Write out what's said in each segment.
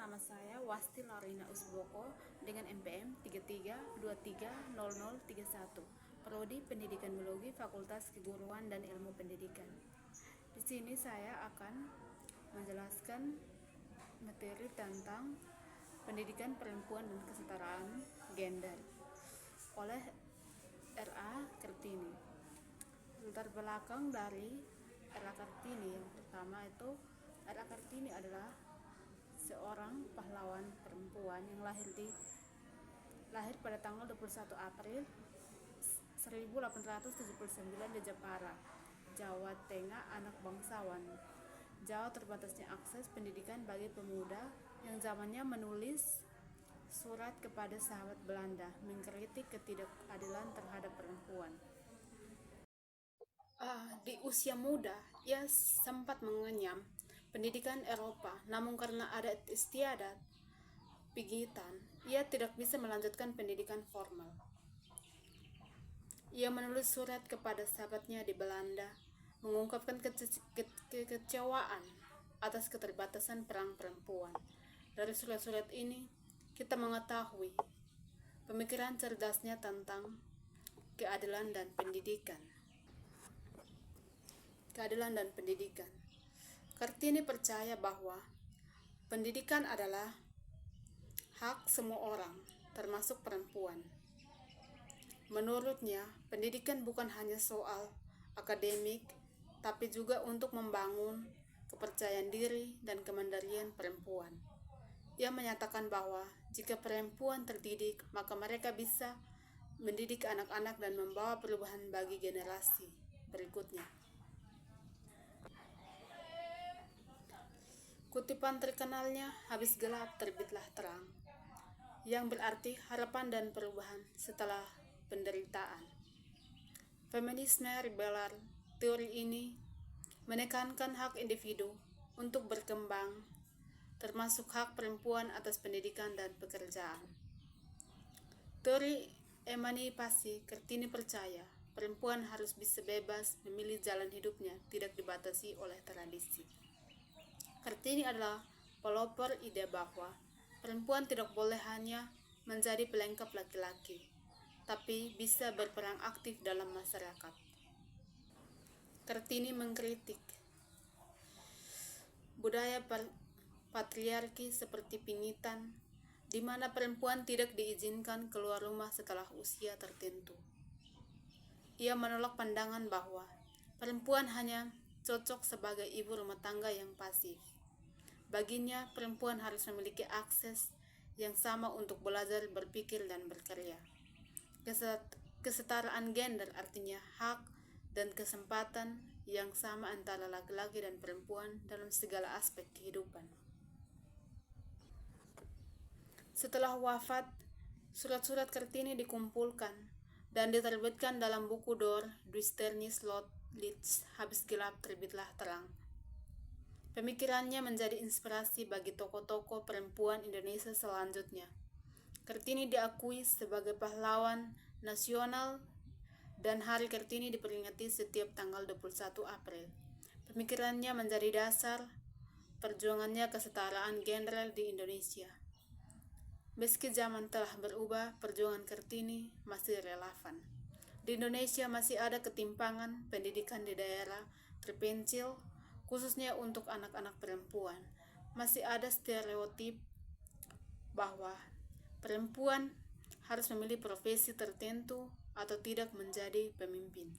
nama saya Wasti Larina Usboko dengan NPM 33230031, Prodi Pendidikan Biologi Fakultas Keguruan dan Ilmu Pendidikan. Di sini saya akan menjelaskan materi tentang pendidikan perempuan dan kesetaraan gender oleh R.A. Kartini. Latar belakang dari R.A. Kartini yang pertama itu, R.A. Kartini adalah seorang pahlawan perempuan yang lahir pada tanggal 21 April 1879 di Jepara, Jawa Tengah, anak bangsawan Jawa. Terbatasnya akses pendidikan bagi pemuda yang zamannya menulis surat kepada sahabat Belanda mengkritik ketidakadilan terhadap perempuan. Di usia muda, ia sempat mengenyam pendidikan Eropa, namun karena adat istiadat pigitan, ia tidak bisa melanjutkan pendidikan formal. Ia menulis surat kepada sahabatnya di Belanda, mengungkapkan kekecewaan atas keterbatasan perang perempuan. Dari surat-surat ini, kita mengetahui pemikiran cerdasnya tentang keadilan dan pendidikan. Kartini percaya bahwa pendidikan adalah hak semua orang, termasuk perempuan. Menurutnya, pendidikan bukan hanya soal akademik, tapi juga untuk membangun kepercayaan diri dan kemandirian perempuan. Ia menyatakan bahwa jika perempuan terdidik, maka mereka bisa mendidik anak-anak dan membawa perubahan bagi generasi berikutnya. Kutipan terkenalnya, "Habis gelap, terbitlah terang," yang berarti harapan dan perubahan setelah penderitaan. Feminisme liberal, teori ini menekankan hak individu untuk berkembang, termasuk hak perempuan atas pendidikan dan pekerjaan. Teori emansipasi, Kartini percaya perempuan harus bisa bebas memilih jalan hidupnya, tidak dibatasi oleh tradisi. Kartini adalah pelopor ide bahwa perempuan tidak boleh hanya menjadi pelengkap laki-laki, tapi bisa berperan aktif dalam masyarakat. Kartini mengkritik budaya patriarki seperti pingitan, di mana perempuan tidak diizinkan keluar rumah setelah usia tertentu. Ia menolak pandangan bahwa perempuan hanya cocok sebagai ibu rumah tangga yang pasif. Baginya, perempuan harus memiliki akses yang sama untuk belajar, berpikir, dan berkarya. Kesetaraan gender artinya hak dan kesempatan yang sama antara laki-laki dan perempuan dalam segala aspek kehidupan. Setelah wafat, surat-surat Kartini dikumpulkan dan diterbitkan dalam buku Dor Duisternis Lot Licht, Habis Gelap, Terbitlah Terang. Pemikirannya menjadi inspirasi bagi tokoh-tokoh perempuan Indonesia selanjutnya. Kartini diakui sebagai pahlawan nasional dan Hari Kartini diperingati setiap tanggal 21 April. Pemikirannya menjadi dasar perjuangannya kesetaraan gender di Indonesia. Meski zaman telah berubah, perjuangan Kartini masih relevan. Di Indonesia masih ada ketimpangan pendidikan di daerah terpencil, khususnya untuk anak-anak perempuan. Masih ada stereotip bahwa perempuan harus memilih profesi tertentu atau tidak menjadi pemimpin.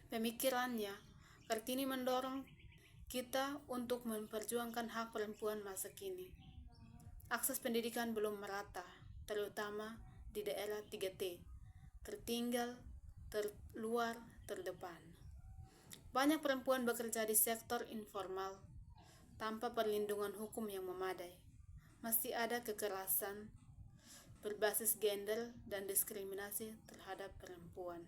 Pemikirannya, Kartini mendorong kita untuk memperjuangkan hak perempuan masa kini. Akses pendidikan belum merata, terutama di daerah 3T, tertinggal, terluar, terdepan. Banyak perempuan bekerja di sektor informal tanpa perlindungan hukum yang memadai. Masih ada kekerasan berbasis gender dan diskriminasi terhadap perempuan.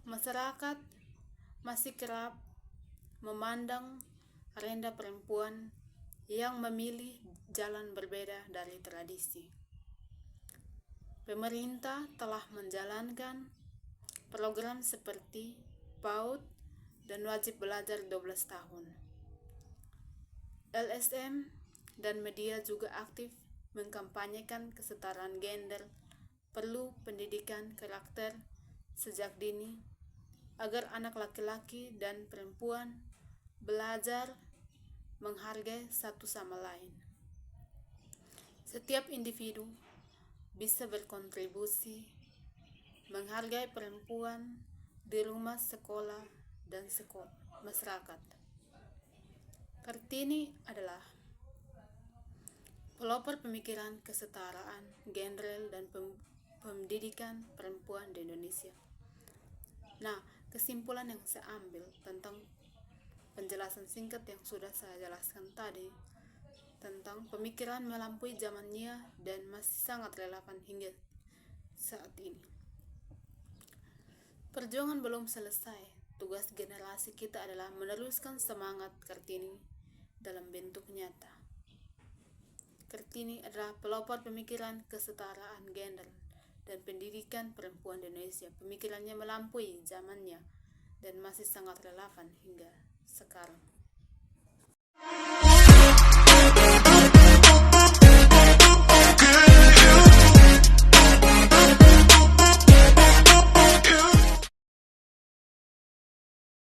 Masyarakat masih kerap memandang rendah perempuan yang memilih jalan berbeda dari tradisi. Pemerintah telah menjalankan program seperti PAUD dan wajib belajar 12 tahun. LSM dan media juga aktif mengkampanyekan kesetaraan gender, perlu pendidikan karakter sejak dini agar anak laki-laki dan perempuan belajar menghargai satu sama lain. Setiap individu bisa berkontribusi menghargai perempuan di rumah, sekolah, dan masyarakat. Kartini adalah pelopor pemikiran kesetaraan gender dan pendidikan perempuan di Indonesia. Nah, kesimpulan yang saya ambil tentang penjelasan singkat yang sudah saya jelaskan tadi tentang pemikiran melampaui zamannya dan masih sangat relevan hingga saat ini. Perjuangan belum selesai. Tugas generasi kita adalah meneruskan semangat Kartini dalam bentuk nyata. Kartini adalah pelopor pemikiran kesetaraan gender dan pendidikan perempuan di Indonesia. Pemikirannya melampaui zamannya dan masih sangat relevan hingga sekarang.